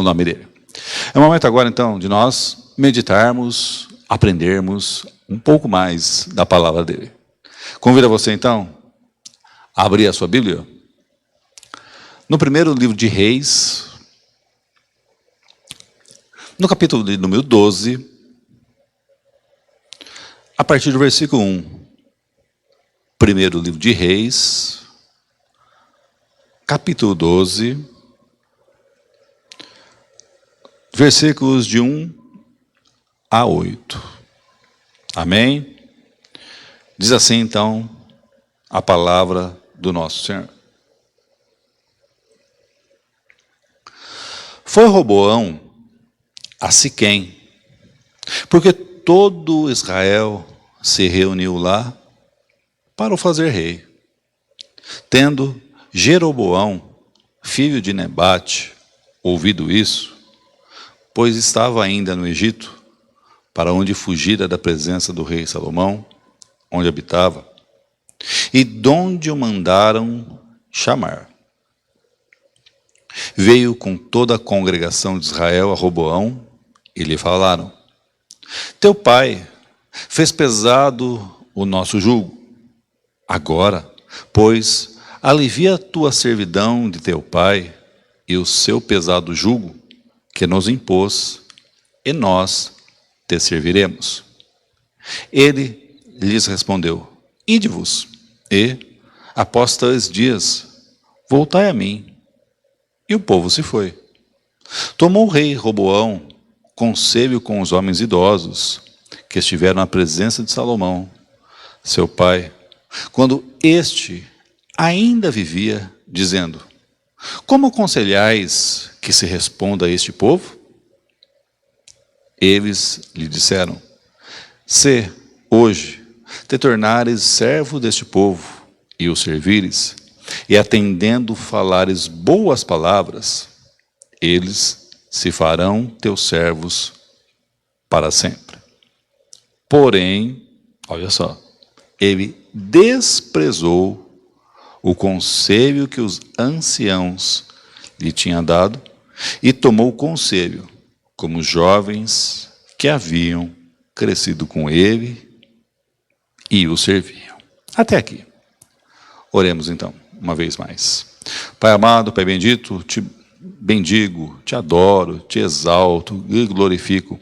nome dele. É o momento agora, então, de nós meditarmos, aprendermos um pouco mais da palavra dele. Convido você, então, a abrir a sua Bíblia. No primeiro livro de Reis, no capítulo de número 12, a partir do versículo 1. Primeiro livro de Reis, capítulo 12, versículos de 1 a 8. Amém? Diz assim, então, a palavra do nosso Senhor. Foi Roboão a Siquém, porque todo Israel se reuniu lá para o fazer rei. Tendo Jeroboão, filho de Nebate, ouvido isso, pois estava ainda no Egito, para onde fugira da presença do rei Salomão, onde habitava, e donde o mandaram chamar. Veio com toda a congregação de Israel a Roboão, e lhe falaram: teu pai fez pesado o nosso jugo. Agora, pois, alivia a tua servidão de teu pai e o seu pesado jugo que nos impôs, e nós te serviremos. Ele lhes respondeu: ide-vos, e, após 3 dias, voltai a mim. E o povo se foi. Tomou o rei Roboão conselho com os homens idosos que estiveram na presença de Salomão, seu pai, quando este ainda vivia, dizendo: como aconselhais que se responda a este povo? Eles lhe disseram: se hoje te tornares servo deste povo e o servires, e atendendo falares boas palavras, eles se farão teus servos para sempre. Porém, olha só, ele desprezou o conselho que os anciãos lhe tinham dado e tomou o conselho como os jovens que haviam crescido com ele e o serviam. Até aqui. Oremos então, uma vez mais. Pai amado, Pai bendito, te bendigo, te adoro, te exalto e glorifico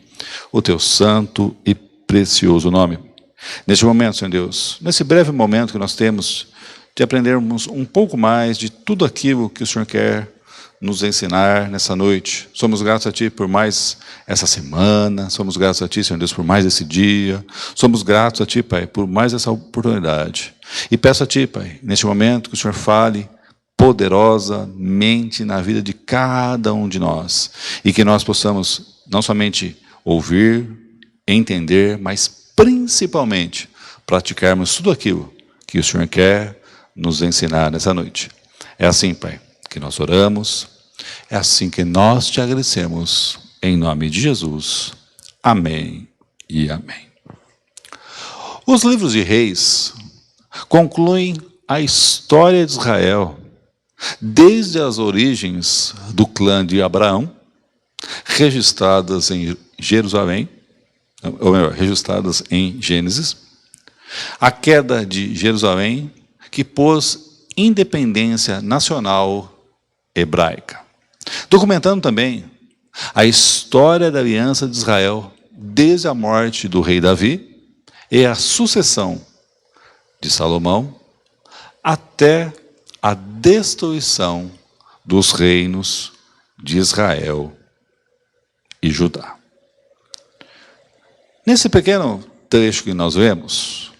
o teu santo e precioso nome. Neste momento, Senhor Deus, nesse breve momento que nós temos de aprendermos um pouco mais de tudo aquilo que o Senhor quer nos ensinar nessa noite. Somos gratos a Ti por mais essa semana, somos gratos a Ti, Senhor Deus, por mais esse dia, somos gratos a Ti, Pai, por mais essa oportunidade. E peço a Ti, Pai, neste momento que o Senhor fale poderosamente na vida de cada um de nós, e que nós possamos não somente ouvir, entender, mas principalmente praticarmos tudo aquilo que o Senhor quer nos ensinar nessa noite. É assim, Pai, que nós oramos, é assim que nós te agradecemos, em nome de Jesus. Amém e amém. Os livros de Reis concluem a história de Israel, desde as origens do clã de Abraão, registradas em Jerusalém, ou melhor, registradas em Gênesis, a queda de Jerusalém, que pôs independência nacional hebraica. Documentando também a história da aliança de Israel, desde a morte do rei Davi e a sucessão de Salomão, até a destruição dos reinos de Israel e Judá. Nesse pequeno trecho que nós vemos,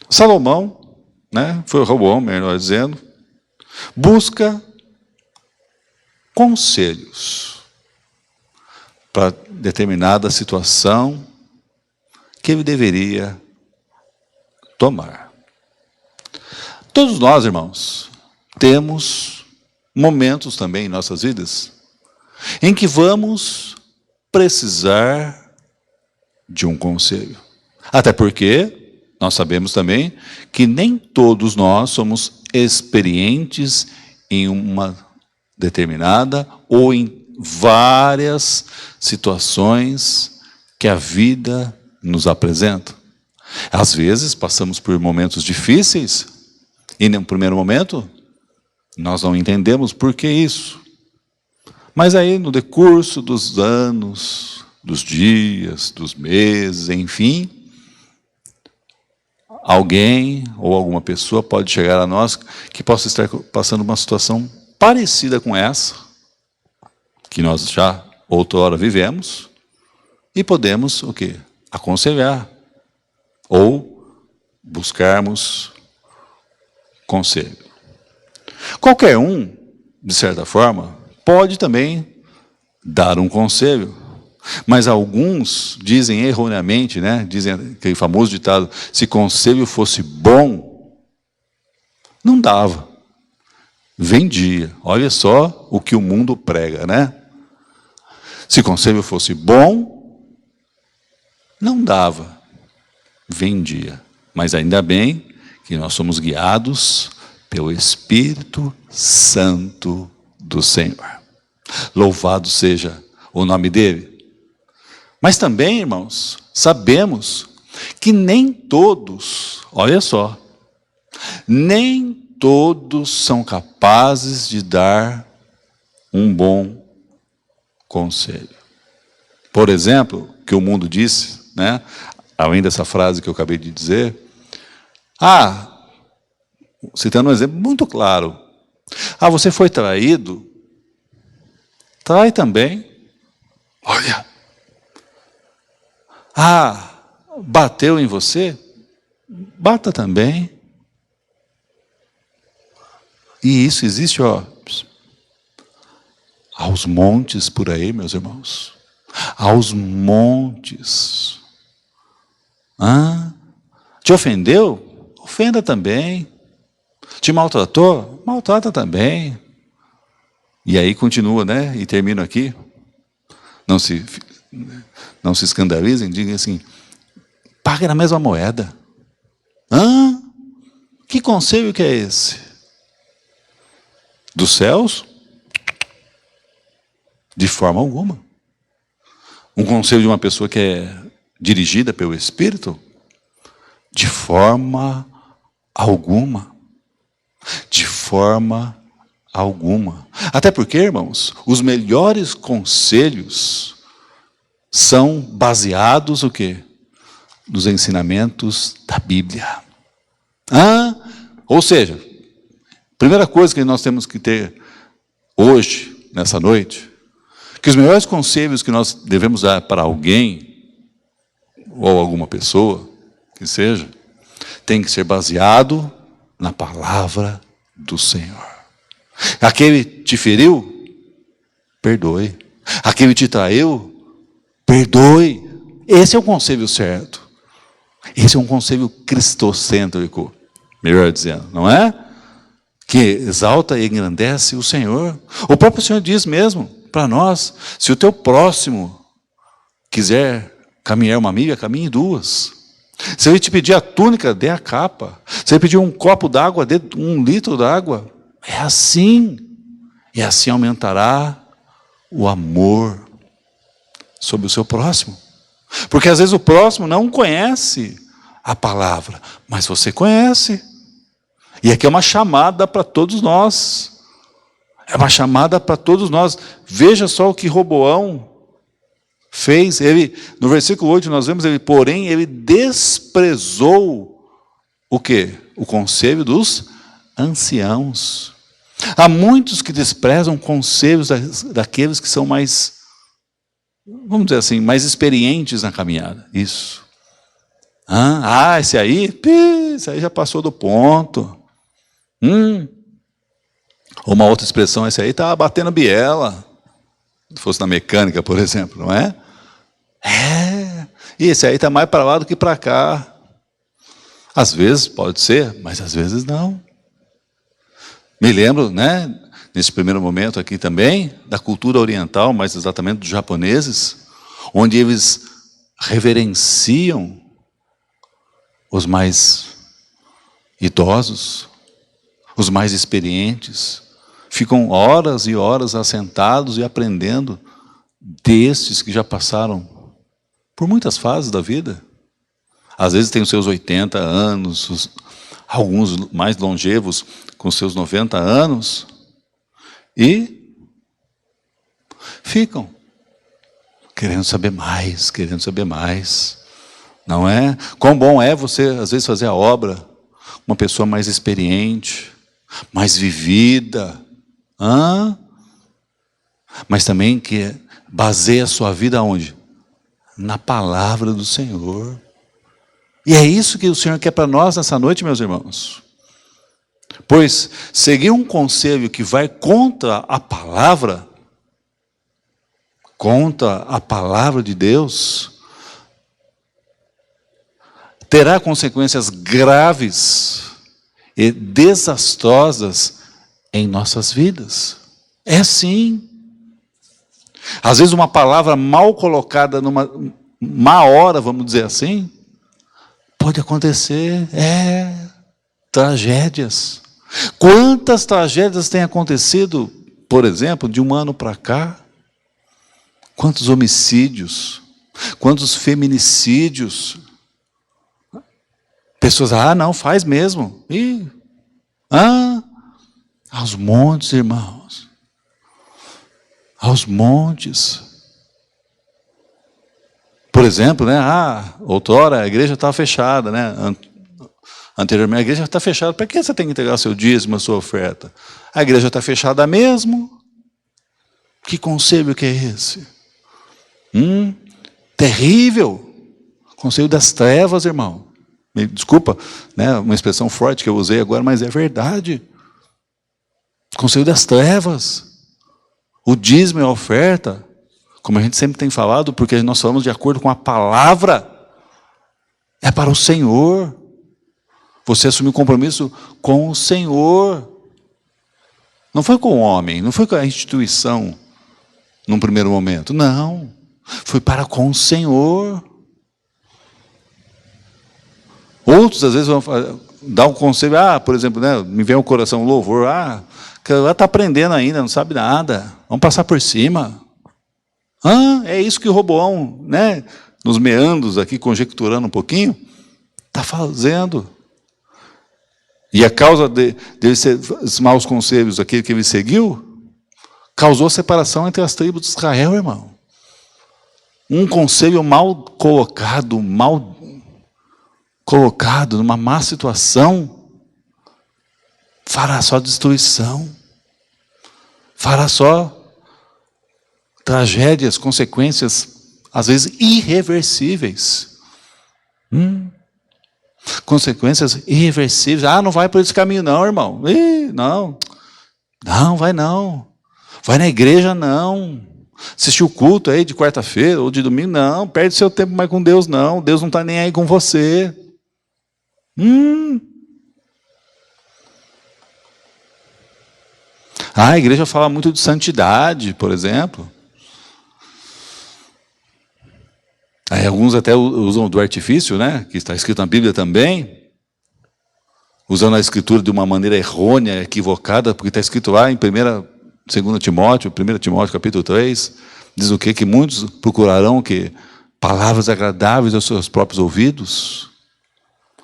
Salomão, foi Roboão, melhor dizendo, busca conselhos para determinada situação que ele deveria tomar. Todos nós, irmãos, temos momentos também em nossas vidas em que vamos precisar de um conselho. Até porque nós sabemos também que nem todos nós somos experientes em uma determinada ou em várias situações que a vida nos apresenta. Às vezes passamos por momentos difíceis e no primeiro momento nós não entendemos por que isso. Mas aí no decurso dos anos, dos dias, dos meses, enfim, alguém ou alguma pessoa pode chegar a nós que possa estar passando uma situação parecida com essa, que nós já outrora vivemos, e podemos o quê? Aconselhar ou buscarmos conselho. Qualquer um, de certa forma, pode também dar um conselho, mas alguns dizem erroneamente, né? Dizem aquele famoso ditado: se conselho fosse bom, não dava, vendia. Olha só o que o mundo prega, né? Se conselho fosse bom, não dava, vendia. Mas ainda bem que nós somos guiados pelo Espírito Santo do Senhor. Louvado seja o nome dele. Mas também, irmãos, sabemos que nem todos, olha só, nem todos são capazes de dar um bom conselho. Por exemplo, que o mundo disse, né? Além dessa frase que eu acabei de dizer, citando um exemplo muito claro, você foi traído, trai também. Olha, bateu em você, bata também. E isso existe, aos montes por aí, meus irmãos. Aos montes. Te ofendeu? Ofenda também. Te maltratou? Maltrata também. E aí continua, né? E termino aqui. Não se escandalizem, digam assim: pague na mesma moeda. Que conselho que é esse? Dos céus? De forma alguma. Um conselho de uma pessoa que é dirigida pelo Espírito? De forma alguma. De forma alguma. Até porque, irmãos, os melhores conselhos são baseados o quê? Nos ensinamentos da Bíblia. Ou seja, primeira coisa que nós temos que ter hoje, nessa noite, que os melhores conselhos que nós devemos dar para alguém, ou alguma pessoa, que seja, tem que ser baseado na palavra do Senhor. Aquele te feriu? Perdoe. Aquele te traiu? Perdoe. Esse é o conselho certo. Esse é um conselho cristocêntrico, melhor dizendo, não é? Que exalta e engrandece o Senhor. O próprio Senhor diz mesmo para nós: se o teu próximo quiser caminhar uma milha, caminhe duas. Se ele te pedir a túnica, dê a capa. Se ele pedir um copo d'água, dê 1 litro d'água. É assim. E assim aumentará o amor sobre o seu próximo. Porque às vezes o próximo não conhece a palavra, mas você conhece. E aqui é uma chamada para todos nós. É uma chamada para todos nós. Veja só o que Roboão fez. Ele, no versículo 8 nós vemos, porém ele desprezou o quê? O conselho dos anciãos. Há muitos que desprezam conselhos daqueles que são mais, vamos dizer assim, mais experientes na caminhada. Isso. Esse aí já passou do ponto. Uma outra expressão, esse aí está batendo biela. Se fosse na mecânica, por exemplo, não é? E esse aí está mais para lá do que para cá. Às vezes pode ser, mas às vezes não. Me lembro, né, nesse primeiro momento aqui também, da cultura oriental, mais exatamente dos japoneses, onde eles reverenciam os mais idosos, os mais experientes, ficam horas e horas assentados e aprendendo destes que já passaram por muitas fases da vida. Às vezes tem os seus 80 anos, alguns mais longevos com seus 90 anos, e ficam querendo saber mais, querendo saber mais. Não é? Quão bom é você, às vezes, fazer a obra, uma pessoa mais experiente, mais vivida, mas também que baseia a sua vida onde? Na palavra do Senhor. E é isso que o Senhor quer para nós nessa noite, meus irmãos. Pois seguir um conselho que vai contra a palavra de Deus, terá consequências graves e desastrosas em nossas vidas. É assim. Às vezes uma palavra mal colocada numa má hora, vamos dizer assim, pode acontecer, tragédias. Quantas tragédias têm acontecido, por exemplo, de um ano para cá? Quantos homicídios, quantos feminicídios? Pessoas, não, faz mesmo. Aos montes, irmãos. Aos montes. Por exemplo, outrora a igreja estava fechada, Anteriormente a igreja está fechada. Para que você tem que entregar seu dízimo, a sua oferta? A igreja está fechada mesmo. Que conselho que é esse? Terrível. Conselho das trevas, irmão. Me desculpa, uma expressão forte que eu usei agora, mas é verdade. Conselho das trevas. O dízimo e a oferta, como a gente sempre tem falado, porque nós falamos de acordo com a palavra, é para o Senhor. Você assumiu um compromisso com o Senhor. Não foi com o homem, não foi com a instituição, num primeiro momento. Não, foi para com o Senhor. Outros, às vezes, vão dar um conselho, por exemplo, me vem ao coração um louvor, que ela está aprendendo ainda, não sabe nada, vamos passar por cima. É isso que o Roboão, nos meandros aqui, conjecturando um pouquinho, está fazendo. E a causa desses maus conselhos, aquele que ele seguiu, causou separação entre as tribos de Israel, irmão. Um conselho mal colocado, numa má situação, fará só destruição, fará só tragédias, consequências, às vezes irreversíveis. Consequências irreversíveis. Não vai por esse caminho não, irmão. Não, vai não. Vai na igreja não. Assistir o culto aí de quarta-feira ou de domingo, não. Perde seu tempo mais com Deus, não. Deus não está nem aí com você. A igreja fala muito de santidade, por exemplo. Aí alguns até usam do artifício, que está escrito na Bíblia também, usando a Escritura de uma maneira errônea, equivocada, porque está escrito lá em 2 Timóteo, capítulo 3, diz o quê? Que muitos procurarão palavras agradáveis aos seus próprios ouvidos,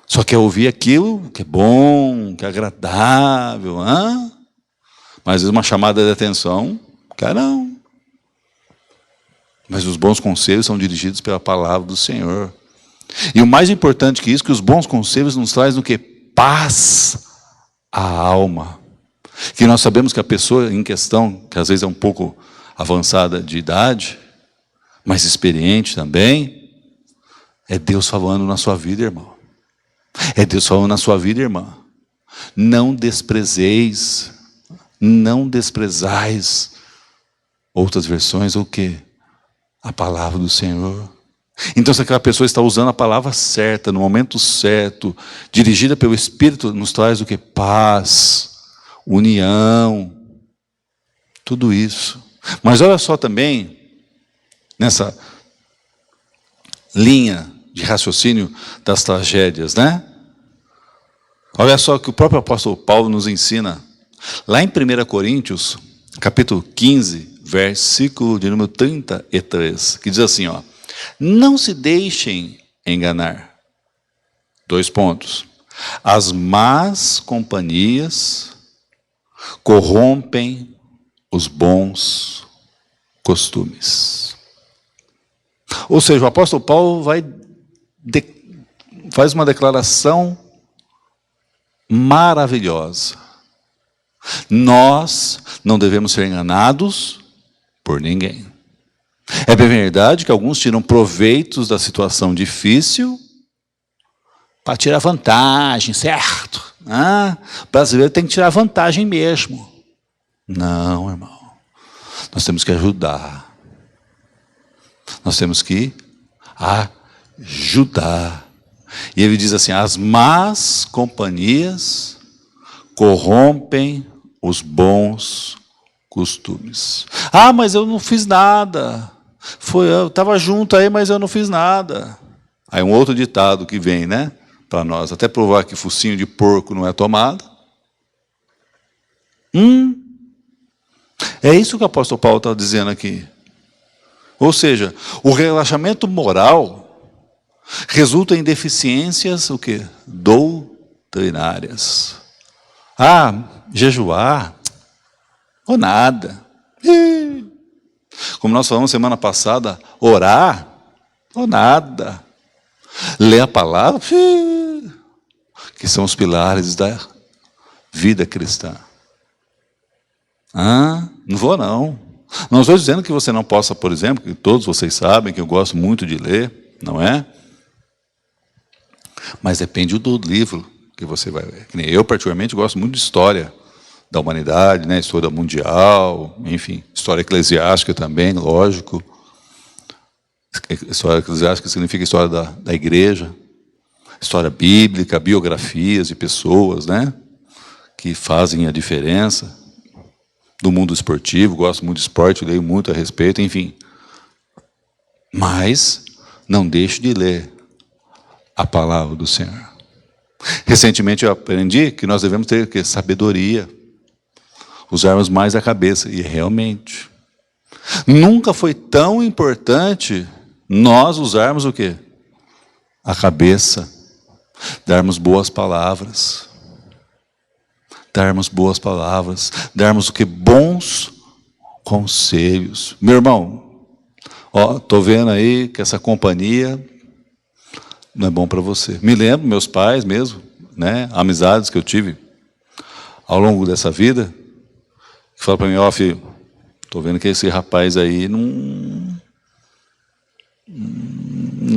só quer ouvir aquilo que é bom, que é agradável, mas às vezes uma chamada de atenção, não. Mas os bons conselhos são dirigidos pela palavra do Senhor. E o mais importante que isso, que os bons conselhos nos trazem o quê? Paz à alma. Que nós sabemos que a pessoa em questão, que às vezes é um pouco avançada de idade, mas experiente também, é Deus falando na sua vida, irmão. É Deus falando na sua vida, irmã. Não desprezais. Outras versões, o quê? A palavra do Senhor. Então, se aquela pessoa está usando a palavra certa, no momento certo, dirigida pelo Espírito, nos traz o quê? Paz, união, tudo isso. Mas olha só também, nessa linha de raciocínio das tragédias, Olha só que o próprio apóstolo Paulo nos ensina. Lá em 1 Coríntios, capítulo 15, versículo de número 33, que diz assim, ó: não se deixem enganar. 2 pontos. As más companhias corrompem os bons costumes. Ou seja, o apóstolo Paulo faz uma declaração maravilhosa. Nós não devemos ser enganados por ninguém. É bem verdade que alguns tiram proveitos da situação difícil para tirar vantagem, certo? O brasileiro tem que tirar vantagem mesmo. Não, irmão. Nós temos que ajudar. Nós temos que ajudar. E ele diz assim: as más companhias corrompem os bons costumes. Mas eu não fiz nada. Eu estava junto aí, mas eu não fiz nada. Aí um outro ditado que vem, né, para nós, até provar que focinho de porco não é tomado. É isso que o apóstolo Paulo está dizendo aqui. Ou seja, o relaxamento moral resulta em deficiências, o quê? Doutrinárias. Jejuar, ou nada. Como nós falamos semana passada, orar, ou nada. Ler a palavra, que são os pilares da vida cristã. Não vou não. Não estou dizendo que você não possa, por exemplo, que todos vocês sabem que eu gosto muito de ler, não é? Mas depende do livro que você vai ler. Eu, particularmente, gosto muito de história da humanidade, né? História mundial, enfim, história eclesiástica também, lógico. História eclesiástica significa história da igreja, história bíblica, biografias de pessoas, né, que fazem a diferença. Do mundo esportivo, gosto muito de esporte, leio muito a respeito, enfim. Mas não deixe de ler a palavra do Senhor. Recentemente eu aprendi que nós devemos ter sabedoria, usarmos mais a cabeça. E realmente, nunca foi tão importante nós usarmos o quê? A cabeça, darmos boas palavras. Darmos boas palavras, darmos o que? Bons conselhos. Meu irmão, estou vendo aí que essa companhia não é bom para você. Me lembro, meus pais mesmo, né, amizades que eu tive ao longo dessa vida, que falam para mim: filho, estou vendo que esse rapaz aí não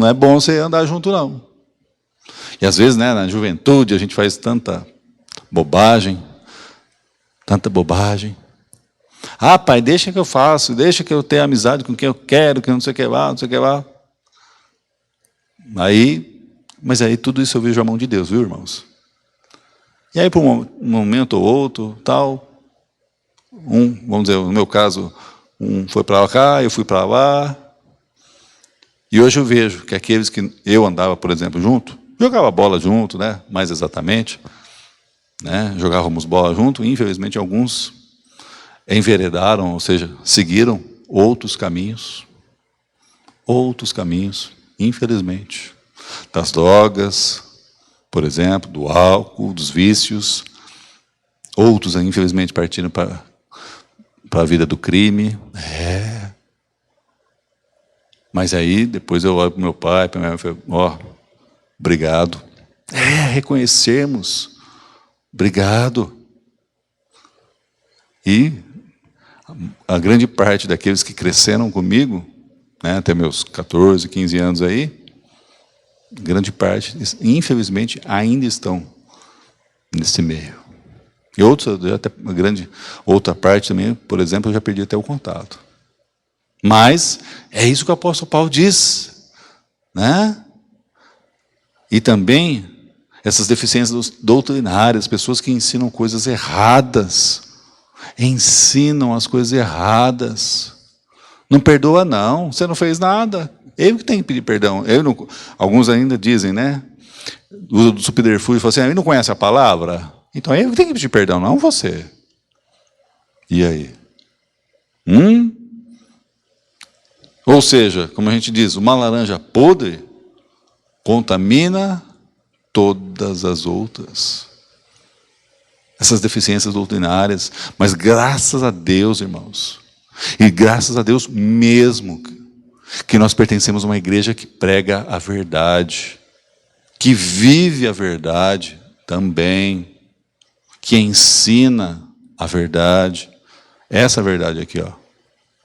é bom você andar junto, não. E às vezes, né, na juventude, a gente faz tanta bobagem. Pai, deixa que eu faço, deixa que eu tenha amizade com quem eu quero, que não sei o que lá, não sei o que lá. Mas aí tudo isso eu vejo a mão de Deus, viu, irmãos? E aí, por um momento ou outro, tal, vamos dizer, no meu caso, um foi para cá, eu fui para lá. E hoje eu vejo que aqueles que eu andava, por exemplo, junto, jogava bola junto, né, mais exatamente, né, jogávamos bola junto, infelizmente alguns enveredaram, ou seja, seguiram outros caminhos, infelizmente, das drogas, por exemplo, do álcool, dos vícios. Outros, infelizmente, partiram para a vida do crime. Mas aí, depois eu olho para o meu pai, para minha mãe, e falo: obrigado. Reconhecermos. Obrigado. E a grande parte daqueles que cresceram comigo, né, até meus 14, 15 anos aí, grande parte, infelizmente, ainda estão nesse meio. E outros, até outra parte também, por exemplo, eu já perdi até o contato. Mas é isso que o apóstolo Paulo diz, né? E também essas deficiências doutrinárias, pessoas que ensinam coisas erradas, ensinam as coisas erradas. Não perdoa não, você não fez nada. Eu que tenho que pedir perdão. Alguns ainda dizem, né? O subterfúgio fala assim: ele não conhece a palavra? Então eu que tenho que pedir perdão, não você. E aí? Ou seja, como a gente diz, uma laranja podre contamina todas as outras. Essas deficiências doutrinárias. Mas graças a Deus, irmãos, e graças a Deus mesmo, que nós pertencemos a uma igreja que prega a verdade, que vive a verdade também, que ensina a verdade. Essa verdade aqui, ó.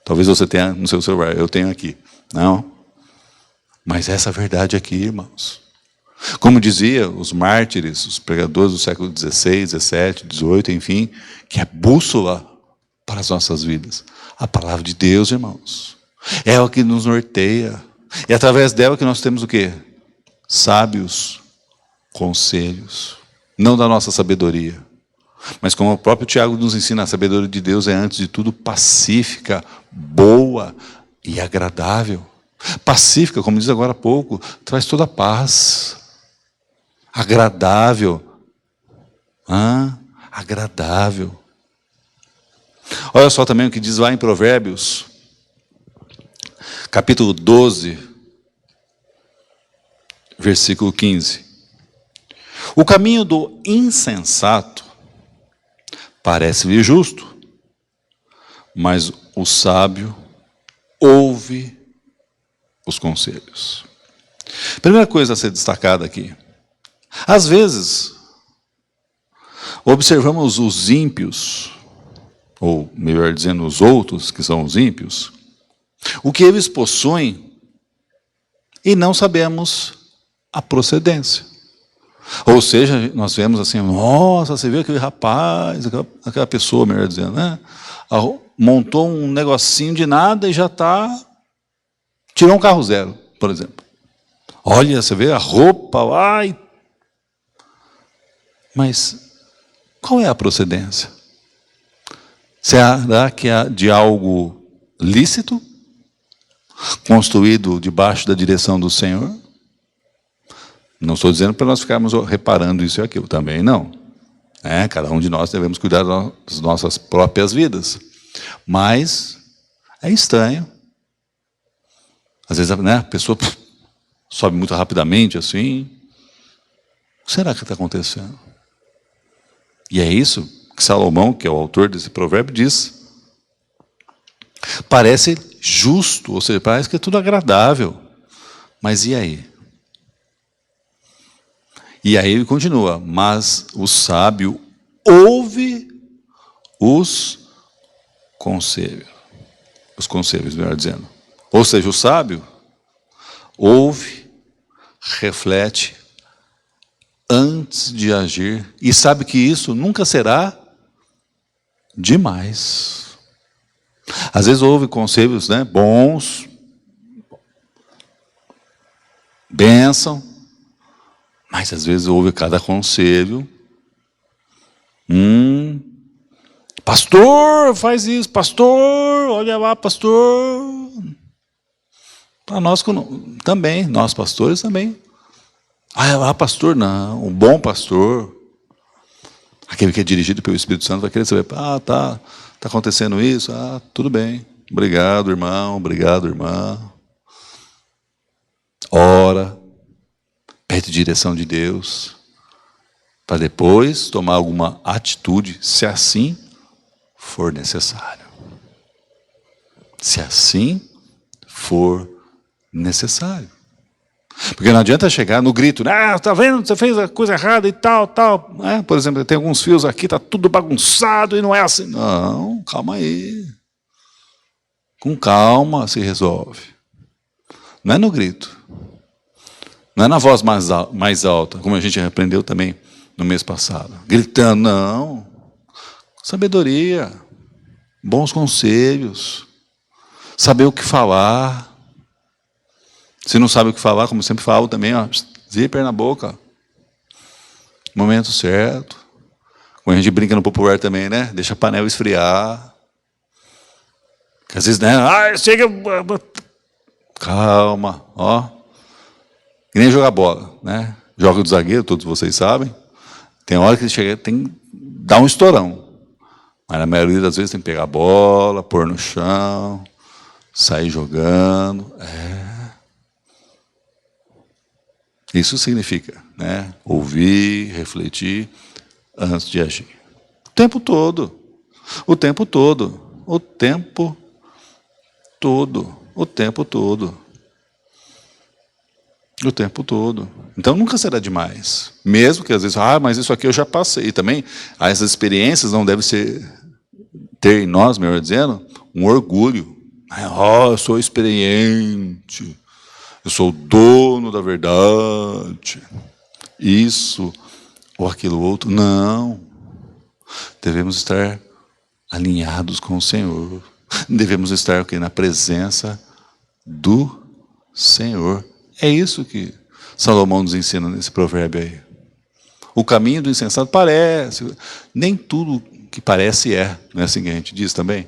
Talvez você tenha no seu celular, eu tenho aqui. Não. Mas essa verdade aqui, irmãos. Como dizia os mártires, os pregadores do século XVI, XVII, XVIII, enfim, que é bússola para as nossas vidas. A palavra de Deus, irmãos. É ela que nos norteia. E através dela que nós temos o quê? Sábios conselhos. Não da nossa sabedoria. Mas como o próprio Tiago nos ensina, a sabedoria de Deus é, antes de tudo, pacífica, boa e agradável. Pacífica, como diz agora há pouco, traz toda a paz. Agradável. Agradável. Olha só também o que diz lá em Provérbios, capítulo 12, versículo 15. O caminho do insensato parece-lhe justo, mas o sábio ouve os conselhos. Primeira coisa a ser destacada aqui. Às vezes, observamos os ímpios, ou melhor dizendo, os outros, que são os ímpios, o que eles possuem, e não sabemos a procedência. Ou seja, nós vemos assim, nossa, você viu aquele rapaz, aquela pessoa, melhor dizendo, né? Montou um negocinho de nada e já tirou um carro zero, por exemplo. Olha, você vê a roupa lá. Mas qual é a procedência? Será que é de algo lícito? Construído debaixo da direção do Senhor? Não estou dizendo para nós ficarmos reparando isso e aquilo, também não. Cada um de nós devemos cuidar das nossas próprias vidas. Mas é estranho. Às vezes a pessoa sobe muito rapidamente assim. O que será que está acontecendo? E é isso que Salomão, que é o autor desse provérbio, diz. Parece justo, ou seja, parece que é tudo agradável. Mas e aí? E aí ele continua, mas o sábio ouve os conselhos. Os conselhos, melhor dizendo. Ou seja, o sábio ouve, reflete antes de agir e sabe que isso nunca será demais. Às vezes ouve conselhos, bons, bênção, mas às vezes ouve cada conselho. Pastor, faz isso, pastor, olha lá, pastor. Para nós também, nós pastores também. Pastor, não, um bom pastor, aquele que é dirigido pelo Espírito Santo, vai querer saber, tá acontecendo isso, tudo bem, obrigado, irmão, obrigado, irmã. Ora, pede direção de Deus, para depois tomar alguma atitude, se assim for necessário. Se assim for necessário. Porque não adianta chegar no grito, tá vendo, você fez a coisa errada e tal. Por exemplo, tem alguns fios aqui, está tudo bagunçado e não é assim. Não, calma aí. Com calma se resolve. Não é no grito. Não é na voz mais alta, como a gente aprendeu também no mês passado. Gritando, não. Sabedoria, bons conselhos, saber o que falar. Se não sabe o que falar, como eu sempre falo também, zíper na boca. Momento certo. Quando a gente brinca no popular também, deixa a panela esfriar. Porque às vezes, chega... Calma, Que nem jogar bola, Joga do zagueiro, todos vocês sabem. Tem hora que chega, tem que dar um estourão. Mas na maioria das vezes tem que pegar a bola, pôr no chão, sair jogando. Isso significa, né? Ouvir, refletir antes de agir. O tempo todo. O tempo todo. O tempo todo. O tempo todo. O tempo todo. Então nunca será demais. Mesmo que às vezes, mas isso aqui eu já passei. Também essas experiências não devem ter em nós, melhor dizendo, um orgulho. Eu sou experiente. Eu sou o dono da verdade. Isso ou aquilo outro. Não. Devemos estar alinhados com o Senhor. Devemos estar aqui na presença do Senhor. É isso que Salomão nos ensina nesse provérbio aí. O caminho do insensato parece. Nem tudo que parece é. Não é assim que a gente diz também?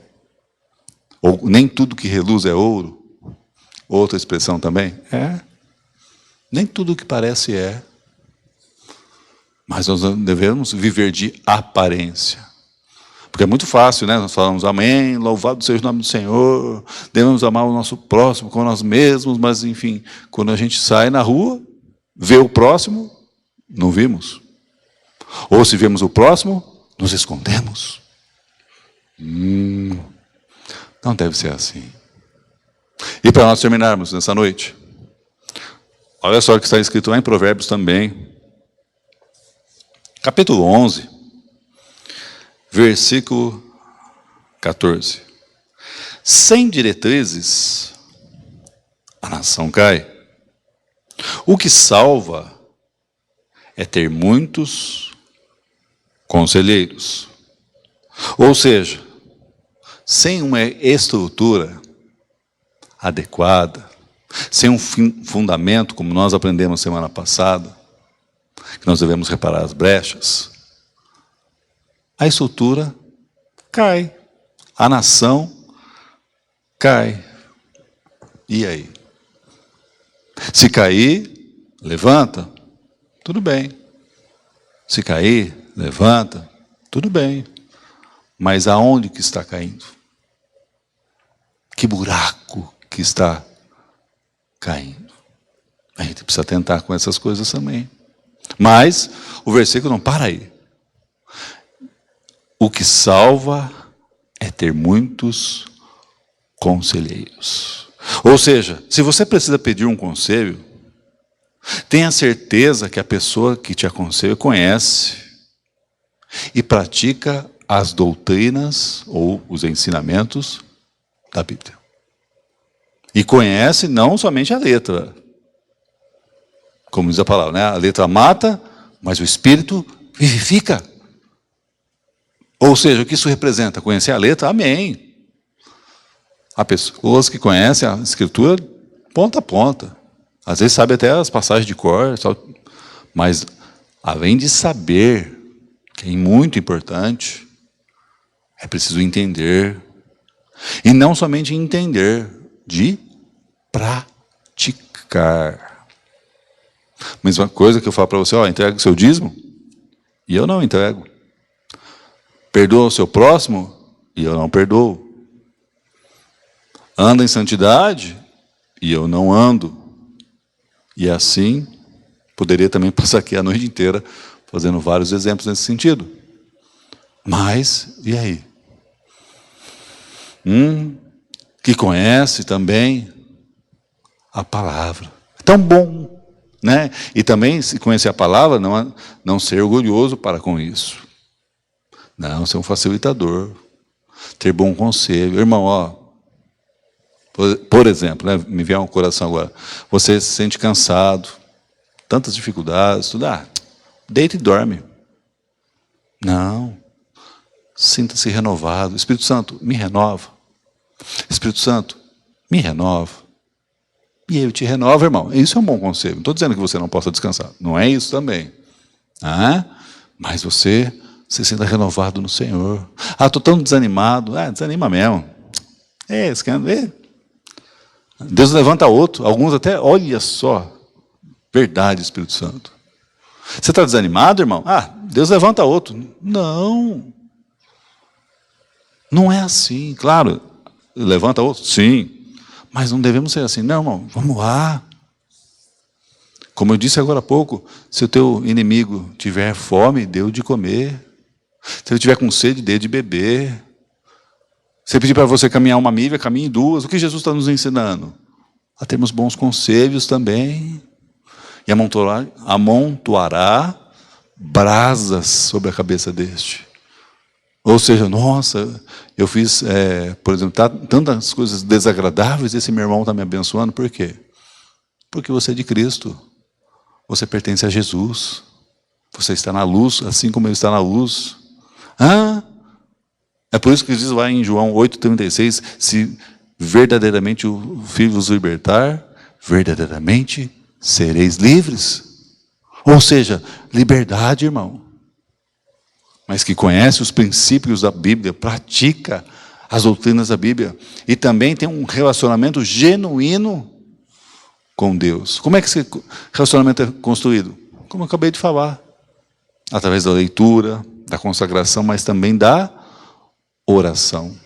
Ou nem tudo que reluz é ouro. Outra expressão também? Nem tudo que parece é. Mas nós devemos viver de aparência. Porque é muito fácil, né? Nós falamos, amém, louvado seja o nome do Senhor, devemos amar o nosso próximo como nós mesmos, mas, enfim, quando a gente sai na rua, vê o próximo, não vimos. Ou se vemos o próximo, nos escondemos. Não deve ser assim. E para nós terminarmos nessa noite, olha só o que está escrito lá em Provérbios também. Capítulo 11, versículo 14. Sem diretrizes, a nação cai. O que salva é ter muitos conselheiros. Ou seja, sem uma estrutura adequada, sem um fundamento, como nós aprendemos semana passada, que nós devemos reparar as brechas, a estrutura cai, a nação cai. E aí? Se cair, levanta, tudo bem. Se cair, levanta, tudo bem. Mas aonde que está caindo? Que buraco que está caindo? A gente precisa tentar com essas coisas também. Mas o versículo não para aí. O que salva é ter muitos conselheiros. Ou seja, se você precisa pedir um conselho, tenha certeza que a pessoa que te aconselha conhece e pratica as doutrinas ou os ensinamentos da Bíblia. E conhece não somente a letra, como diz a palavra, né? A letra mata, mas o Espírito vivifica. Ou seja, o que isso representa? Conhecer a letra? Amém. Há pessoas que conhecem a Escritura ponta a ponta. Às vezes sabe até as passagens de cor, mas além de saber, que é muito importante, é preciso entender. E não somente entender, de praticar. Mesma coisa que eu falo para você, entrega o seu dízimo, e eu não entrego. Perdoa o seu próximo, e eu não perdoo. Anda em santidade, e eu não ando. E assim, poderia também passar aqui a noite inteira fazendo vários exemplos nesse sentido. Mas, e aí? Que conhece também a palavra. É tão bom, né? E também, se conhecer a palavra, não ser orgulhoso para com isso. Não, ser um facilitador. Ter bom conselho. Irmão, por exemplo, né, me vier um coração agora. Você se sente cansado, tantas dificuldades, tudo. Deita e dorme. Não. Sinta-se renovado. Espírito Santo, me renova. Espírito Santo, me renova. E eu te renovo, irmão. Isso é um bom conselho. Não estou dizendo que você não possa descansar. Não é isso também. Mas você se sinta renovado no Senhor. Estou tão desanimado. Desanima mesmo. Você quer ver? Deus levanta outro. Alguns até, olha só. Verdade, Espírito Santo. Você está desanimado, irmão? Deus levanta outro. Não. Não é assim, claro. Levanta outro? Sim. Mas não devemos ser assim. Não, irmão, vamos lá. Como eu disse agora há pouco, se o teu inimigo tiver fome, dê-o de comer. Se ele tiver com sede, dê de beber. Se ele pedir para você caminhar uma milha, caminhe duas. O que Jesus está nos ensinando? A termos bons conselhos também. E amontoará brasas sobre a cabeça deste. Ou seja, nossa, eu fiz, por exemplo, tantas coisas desagradáveis, esse meu irmão está me abençoando. Por quê? Porque você é de Cristo. Você pertence a Jesus. Você está na luz, assim como Ele está na luz. É por isso que diz lá em João 8,36, se verdadeiramente o Filho vos libertar, verdadeiramente sereis livres. Ou seja, liberdade, irmão. Mas que conhece os princípios da Bíblia, pratica as doutrinas da Bíblia e também tem um relacionamento genuíno com Deus. Como é que esse relacionamento é construído? Como eu acabei de falar. Através da leitura, da consagração, mas também da oração.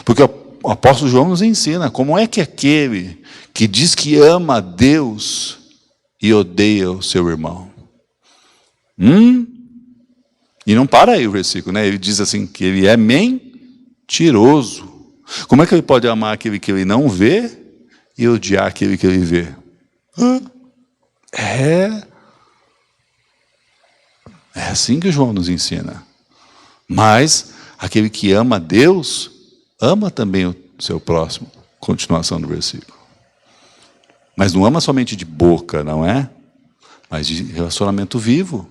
Porque o apóstolo João nos ensina como é que aquele que diz que ama a Deus e odeia o seu irmão. E não para aí o versículo, né? Ele diz assim que ele é mentiroso. Como é que ele pode amar aquele que ele não vê e odiar aquele que ele vê? É assim que João nos ensina. Mas aquele que ama a Deus, ama também o seu próximo. Continuação do versículo. Mas não ama somente de boca, não é? Mas de relacionamento vivo.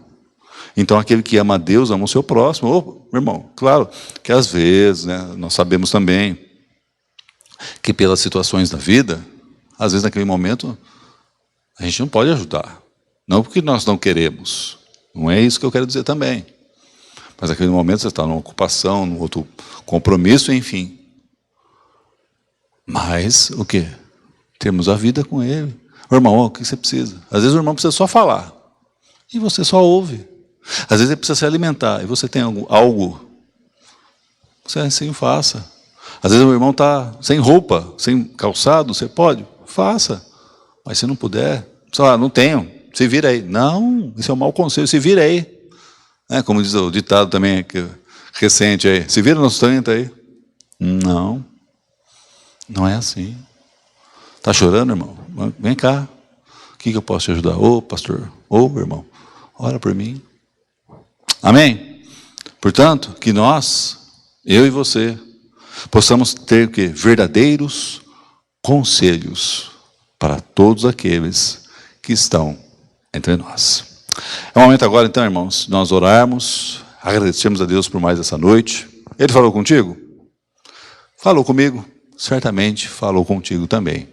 Então aquele que ama a Deus, ama o seu próximo. Meu irmão, claro que às vezes, né, nós sabemos também que pelas situações da vida, às vezes naquele momento, a gente não pode ajudar. Não porque nós não queremos. Não é isso que eu quero dizer também. Mas naquele momento você está numa ocupação, num outro compromisso, enfim. Mas o quê? Temos a vida com Ele. O irmão, o que você precisa? Às vezes o irmão precisa só falar. E você só ouve. Às vezes ele precisa se alimentar. E você tem algo. Você assim faça. Às vezes o irmão está sem roupa, sem calçado. Você pode? Faça. Mas se não puder, sei lá, não tenho. Se vira aí. Não, isso é um mau conselho. Se vira aí. Como diz o ditado também, recente aí. Se vira nos 30 aí. Não. Não é assim. Está chorando, irmão? Vem cá. O que eu posso te ajudar? Ô, pastor. Ô, irmão. Ora por mim. Amém? Portanto, que nós, eu e você, possamos ter o quê? Verdadeiros conselhos para todos aqueles que estão entre nós. É o momento agora, então, irmãos, nós orarmos, agradecemos a Deus por mais essa noite. Ele falou contigo? Falou comigo? Certamente falou contigo também.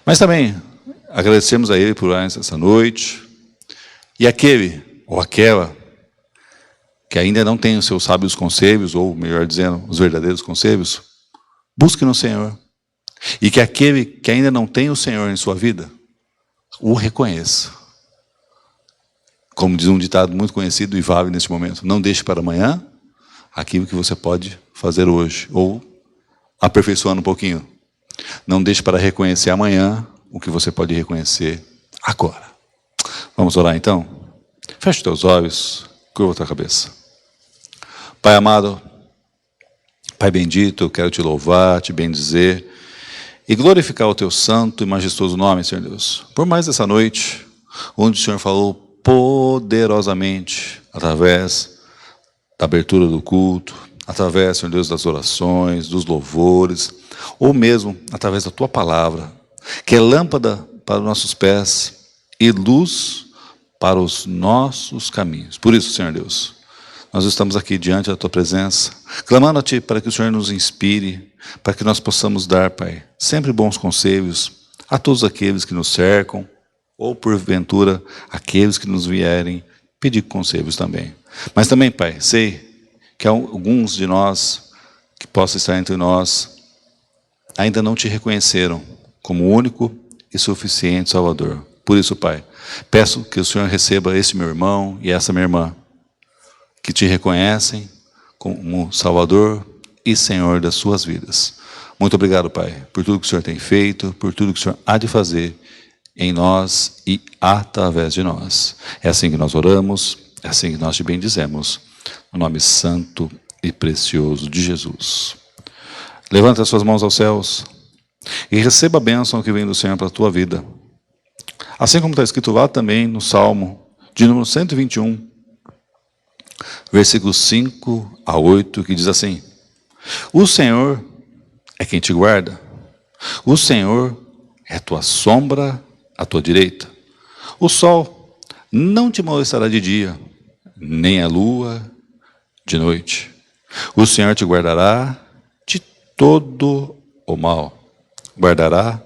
Mas também agradecemos a Ele por mais essa noite. E aquele ou aquela que ainda não tem os seus sábios conselhos, ou melhor dizendo, os verdadeiros conselhos, busque no Senhor. E que aquele que ainda não tem o Senhor em sua vida, o reconheça. Como diz um ditado muito conhecido e válido neste momento, não deixe para amanhã aquilo que você pode fazer hoje, ou aperfeiçoando um pouquinho. Não deixe para reconhecer amanhã o que você pode reconhecer agora. Vamos orar então? Feche os teus olhos, curva a tua cabeça. Pai amado, Pai bendito, eu quero te louvar, te bendizer e glorificar o teu santo e majestoso nome, Senhor Deus. Por mais essa noite, onde o Senhor falou poderosamente, através da abertura do culto, através, Senhor Deus, das orações, dos louvores, ou mesmo através da tua palavra, que é lâmpada para os nossos pés e luz para os nossos caminhos. Por isso, Senhor Deus, nós estamos aqui diante da tua presença, clamando a ti para que o Senhor nos inspire, para que nós possamos dar, Pai, sempre bons conselhos a todos aqueles que nos cercam, ou porventura aqueles que nos vierem pedir conselhos também. Mas também, Pai, sei que alguns de nós que possam estar entre nós ainda não te reconheceram como único e suficiente Salvador. Por isso, Pai, peço que o Senhor receba esse meu irmão e essa minha irmã, que te reconhecem como Salvador e Senhor das suas vidas. Muito obrigado, Pai, por tudo que o Senhor tem feito, por tudo que o Senhor há de fazer em nós e através de nós. É assim que nós oramos, é assim que nós te bendizemos, no nome santo e precioso de Jesus. Levanta as suas mãos aos céus e receba a bênção que vem do Senhor para a tua vida. Assim como está escrito lá também no Salmo de número 121, versículos 5 a 8, que diz assim: o Senhor é quem te guarda, o Senhor é a tua sombra à tua direita. O sol não te molestará de dia, nem a lua de noite. O Senhor te guardará de todo o mal, guardará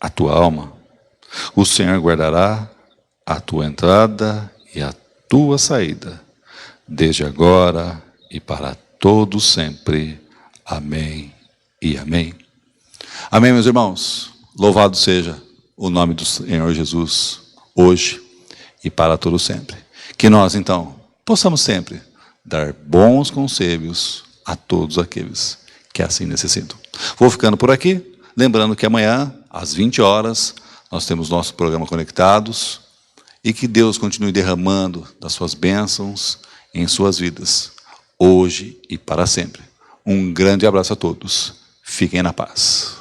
a tua alma. O Senhor guardará a tua entrada e a tua saída, desde agora e para todo sempre. Amém e amém. Amém, meus irmãos. Louvado seja o nome do Senhor Jesus, hoje e para todo sempre. Que nós, então, possamos sempre dar bons conselhos a todos aqueles que assim necessitam. Vou ficando por aqui, lembrando que amanhã, às 20 horas, nós temos nosso programa Conectados, e que Deus continue derramando das suas bênçãos em suas vidas, hoje e para sempre. Um grande abraço a todos. Fiquem na paz.